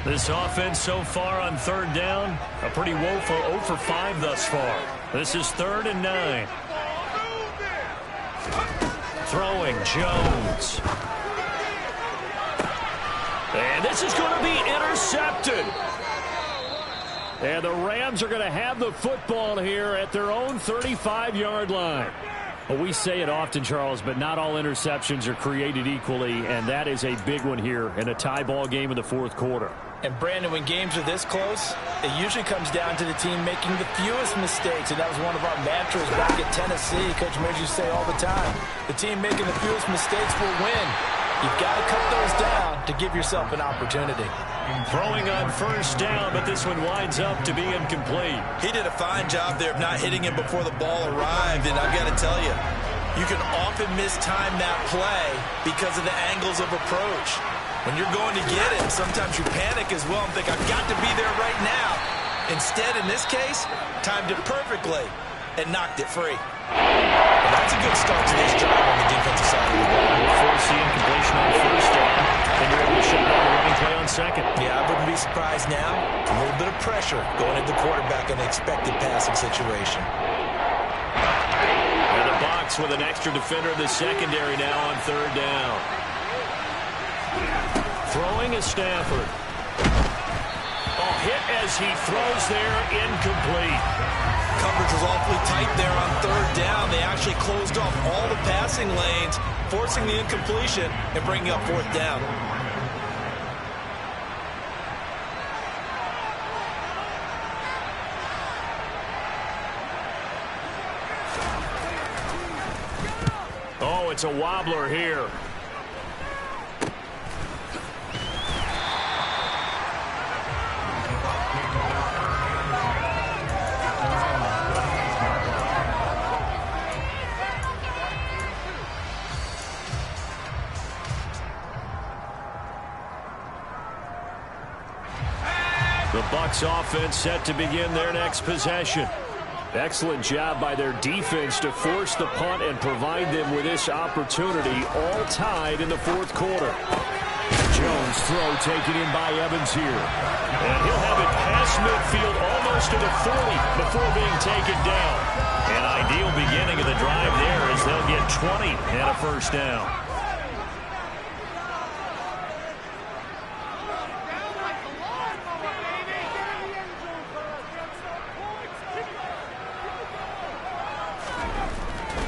This offense so far on third down, a pretty woeful 0 for 5 thus far. This is 3rd and 9. Throwing, Jones. And this is going to be intercepted. And the Rams are going to have the football here at their own 35-yard line. Well, we say it often, Charles, but not all interceptions are created equally, and that is a big one here in a tie ball game in the fourth quarter. And, Brandon, when games are this close, it usually comes down to the team making the fewest mistakes, and that was one of our mantras back at Tennessee. Coach Mears used to say all the time, the team making the fewest mistakes will win. You've got to cut those down to give yourself an opportunity. Throwing on first down, but this one winds up to be incomplete. He did a fine job there of not hitting him before the ball arrived, and I've got to tell you, you can often mistime that play because of the angles of approach. When you're going to get it, sometimes you panic as well and think, I've got to be there right now. Instead, in this case, timed it perfectly and knocked it free. Well, that's a good start to this drive on the defensive side of the ball. We'll force the incompletion on first down, and you're able to shut down the running play on second. Yeah, I wouldn't be surprised now. A little bit of pressure going at the quarterback in an expected passing situation. And the Bucs with an extra defender in the secondary now on third down. Throwing is Stafford. Oh, hit as he throws there, incomplete. Coverage was awfully tight there on third down. They actually closed off all the passing lanes, forcing the incompletion and bringing up fourth down. Oh, it's a wobbler here. The Bucs offense set to begin their next possession. Excellent job by their defense to force the punt and provide them with this opportunity, all tied in the fourth quarter. Jones throw taken in by Evans here. And he'll have it past midfield almost to the 40 before being taken down. An ideal beginning of the drive there as they'll get 20 and a first down.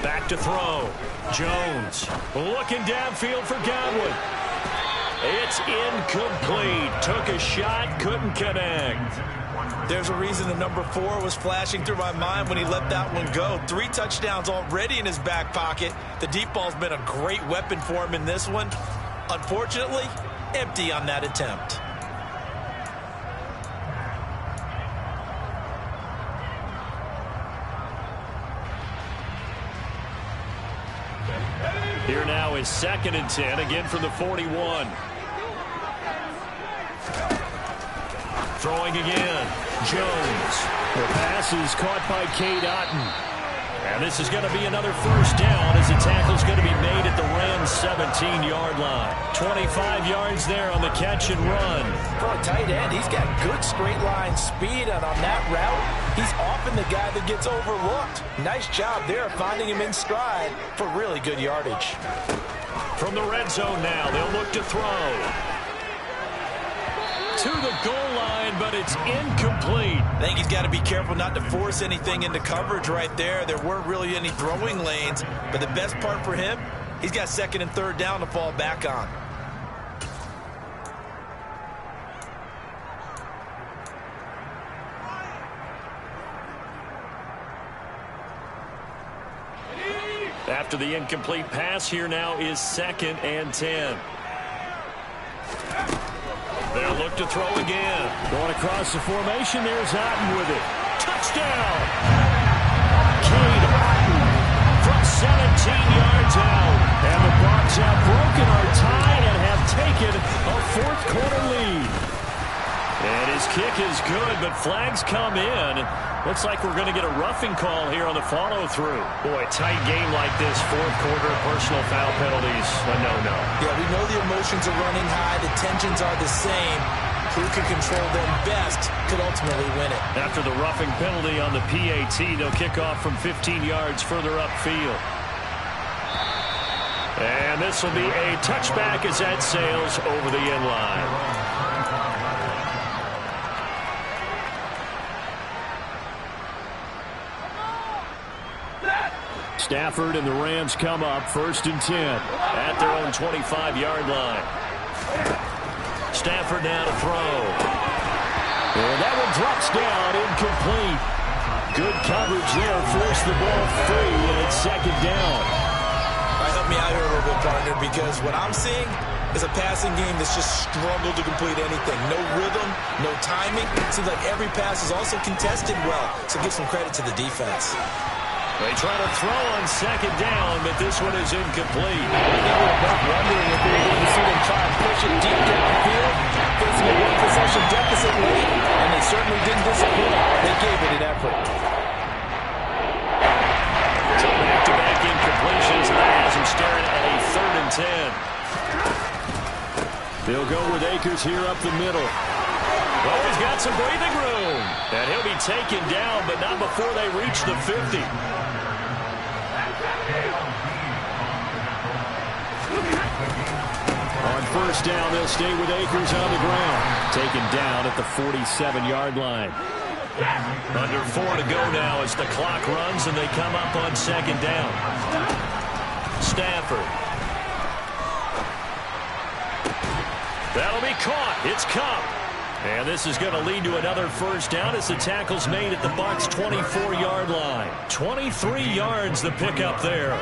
Back to throw. Jones looking downfield for Godwin. It's incomplete. Took a shot, couldn't connect. There's a reason the number 4 was flashing through my mind when he let that one go. 3 touchdowns already in his back pocket. The deep ball's been a great weapon for him in this one. Unfortunately, empty on that attempt. Here now is 2nd and 10, again from the 41. Throwing again. Jones. The pass is caught by Cade Otton. And this is going to be another first down as the tackle's going to be made at the Rams' 17-yard line. 25 yards there on the catch and run. For a tight end, he's got good straight line speed, and on that route, he's often the guy that gets overlooked. Nice job there finding him in stride for really good yardage. From the red zone now, they'll look to throw. To the goal line, but it's incomplete. I think he's got to be careful not to force anything into coverage right there. There weren't really any throwing lanes, but the best part for him, he's got 2nd and 3rd down to fall back on. after the incomplete pass. Here now is 2nd and 10. They'll look to throw again. Going across the formation. There's Otten with it. Touchdown! Cade Otten from 17 yards out. And the Bucs have broken our tie and have taken a 4th-quarter lead. And his kick is good, but flags come in. Looks like we're going to get a roughing call here on the follow-through. Boy, tight game like this, 4th quarter, personal foul penalties, a no-no. Yeah, we know the emotions are running high. The tensions are the same. Who can control them best could ultimately win it. After the roughing penalty on the PAT, they'll kick off from 15 yards further upfield. And this will be a touchback as that sails over the end line. Stafford and the Rams come up 1st and 10 at their own 25-yard line. Stafford now to throw. And that one drops down, incomplete. Good coverage there, forced the ball free, and it's 2nd down. All right, help me out here a little bit, partner, because what I'm seeing is a passing game that's just struggled to complete anything. No rhythm, no timing. Seems like every pass is also contested well, so give some credit to the defense. They try to throw on 2nd down, but this one is incomplete. They were both wondering if they were going to see them try and push it deep downfield, facing a 1-possession deficit late, and they certainly didn't disappoint. They gave it an effort. So back-to-back incompletions, and that has him staring at a 3rd and 10. They'll go with Akers here up the middle. Well, he's got some breathing room. And he'll be taken down, but not before they reach the 50. On 1st down, they'll stay with Akers on the ground. Taken down at the 47-yard line. Under 4 to go now as the clock runs, and they come up on 2nd down. Stafford. That'll be caught. It's Cup. And this is going to lead to another 1st down as the tackle's made at the Bucs' 24-yard line. 23 yards the pickup there.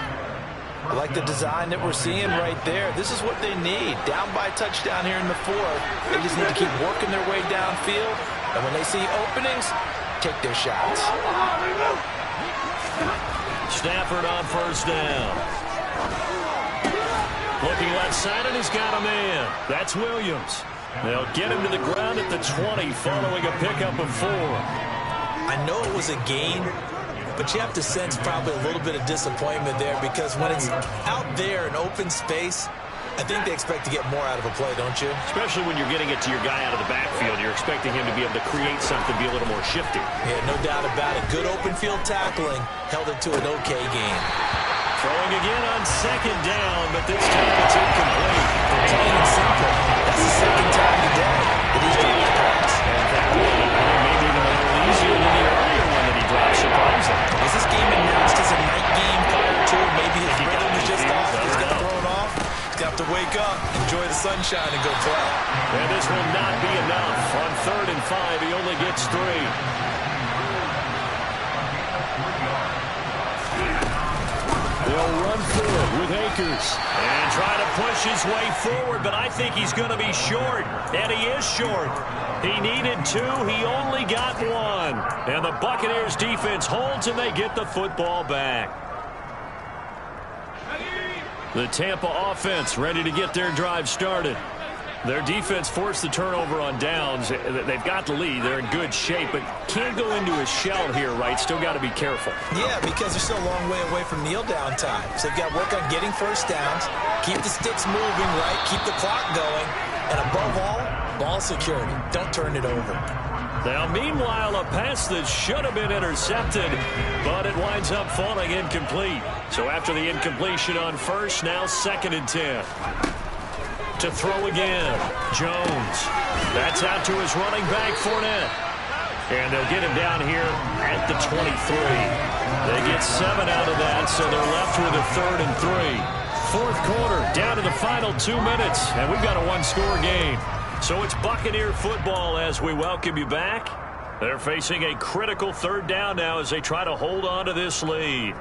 I like the design that we're seeing right there. This is what they need. Down by a touchdown here in the 4th. They just need to keep working their way downfield. And when they see openings, take their shots. Stafford on 1st down. Looking left side, and he's got a man. That's Williams. They'll get him to the ground at the 20 following a pickup of 4. I know it was a gain, but you have to sense probably a little bit of disappointment there because when it's out there in open space, I think they expect to get more out of a play, don't you? Especially when you're getting it to your guy out of the backfield. You're expecting him to be able to create something, be a little more shifty. Yeah, no doubt about it. Good open field tackling held it to an okay game. Throwing again on 2nd down, but this time it's incomplete. Plain and simple. That's the 2nd time today that he's dropped the pass. And that one, I think maybe even a little easier than the earlier one that he dropped, surprising. Is this game announced as a night game prior to? Maybe his rhythm is just off. He's got thrown off. He's got to wake up, enjoy the sunshine, and go play. And this will not be enough. On 3rd and 5, he only gets 3. They'll run for it with Akers. And try to push his way forward, but I think he's going to be short. And he is short. He needed 2. He only got 1. And the Buccaneers defense holds, and they get the football back. The Tampa offense ready to get their drive started. Their defense forced the turnover on downs. They've got the lead. They're in good shape, but can't go into a shell here, right? Still got to be careful. Yeah, because they're still a long way away from kneel down time. So they've got to work on getting 1st downs, keep the sticks moving, right? Keep the clock going. And above all, ball security. Don't turn it over. Now, meanwhile, a pass that should have been intercepted, but it winds up falling incomplete. So after the incompletion on 1st, now 2nd and 10. To throw again, Jones. That's out to his running back, Fournette. And they'll get him down here at the 23. They get 7 out of that, so they're left with a 3rd and 3. 4th quarter, down to the final 2 minutes, and we've got a 1-score game. So it's Buccaneer football as we welcome you back. They're facing a critical 3rd down now as they try to hold on to this lead.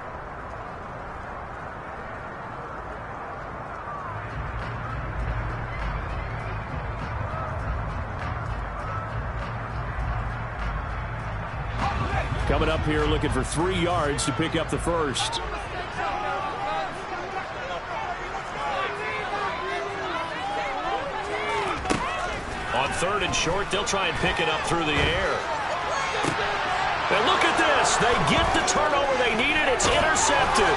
Coming up here looking for 3 yards to pick up the first. On 3rd and short, they'll try and pick it up through the air. And look at this. They get the turnover they needed. It's intercepted.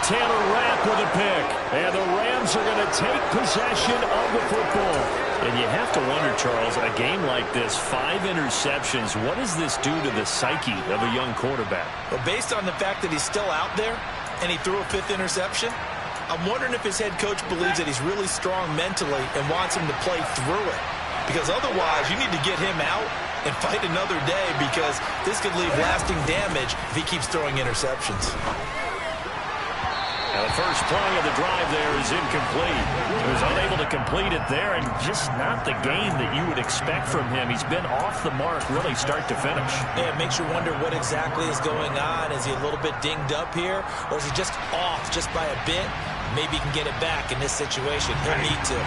Taylor Rapp with a pick. And the Rams are going to take possession of the football. And you have to wonder, Charles, a game like this, 5 interceptions, what does this do to the psyche of a young quarterback? Well, based on the fact that he's still out there and he threw a 5th interception, I'm wondering if his head coach believes that he's really strong mentally and wants him to play through it. Because otherwise, you need to get him out and fight another day, because this could leave lasting damage if he keeps throwing interceptions. Now the first play of the drive there is incomplete. He was unable to complete it there, and just not the game that you would expect from him. He's been off the mark really start to finish. Yeah, it makes you wonder what exactly is going on. Is he a little bit dinged up here, or is he just off just by a bit? Maybe he can get it back in this situation. He'll need to.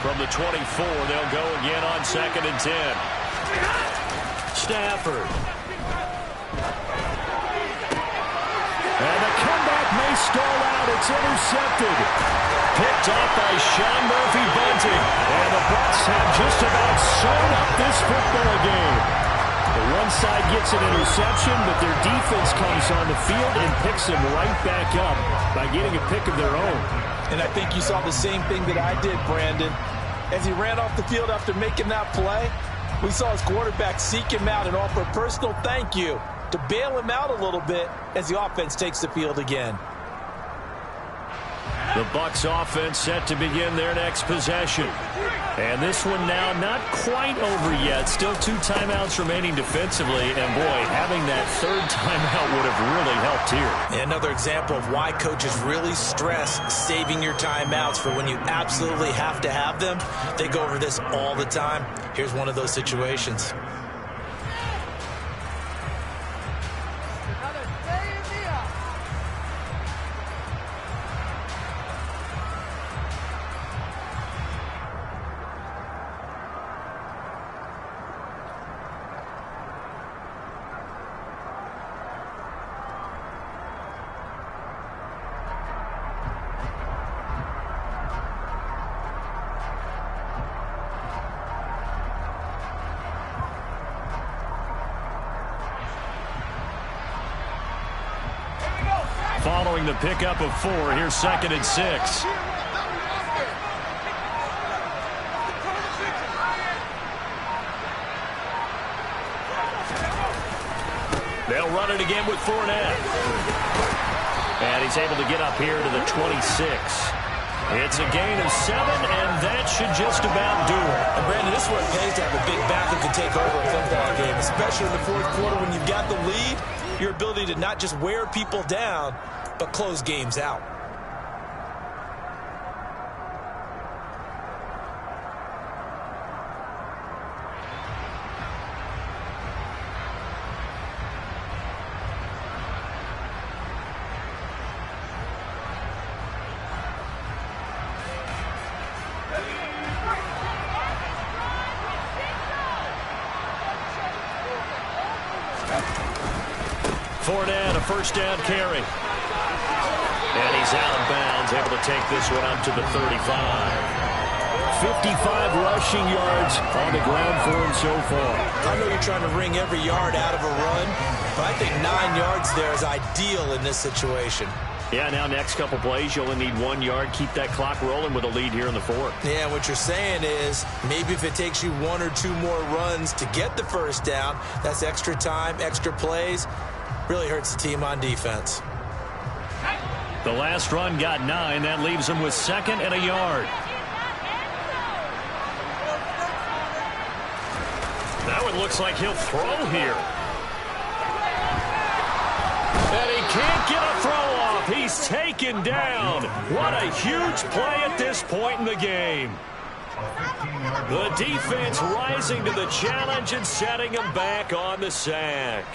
From the 24, they'll go again on 2nd and 10. Stafford. And the comeback may stall out. It's intercepted. Picked off by Sean Murphy-Bunting. And the Bucs have just about sewn up this football game. The one side gets an interception, but their defense comes on the field and picks them right back up by getting a pick of their own. And I think you saw the same thing that I did, Brandon. As he ran off the field after making that play, we saw his quarterback seek him out and offer a personal thank you to bail him out a little bit as the offense takes the field again. The Bucs offense set to begin their next possession. And this one now not quite over yet. Still 2 timeouts remaining defensively. And, boy, having that 3rd timeout would have really helped here. Another example of why coaches really stress saving your timeouts for when you absolutely have to have them. They go over this all the time. Here's one of those situations. Following the pickup of 4, here's 2nd and 6. They'll run it again with Fournette. And he's able to get up here to the 26. It's a gain of 7, and that should just about do it. And Brandon, this is where it pays to have a big back who can take over a football game, especially in the 4th quarter when you've got the lead. Your ability to not just wear people down, but close games out. Fournette, a first down carry. And he's out of bounds, able to take this one up to the 35. 55 rushing yards on the ground for him so far. I know you're trying to wring every yard out of a run, but I think 9 yards there is ideal in this situation. Yeah, now next couple plays, you only need 1 yard. Keep that clock rolling with a lead here in the 4th. Yeah, what you're saying is maybe if it takes you 1 or 2 more runs to get the first down, that's extra time, extra plays. Really hurts the team on defense. The last run got 9. That leaves him with 2nd and a yard. That one looks like he'll throw here. And he can't get a throw off. He's taken down. What a huge play at this point in the game. The defense rising to the challenge and setting him back on the sack.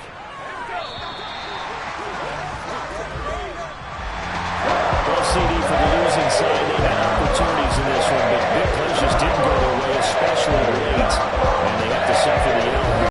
Well, CD, for the losing side, they had opportunities in this one, but big plays just didn't go their way, especially late.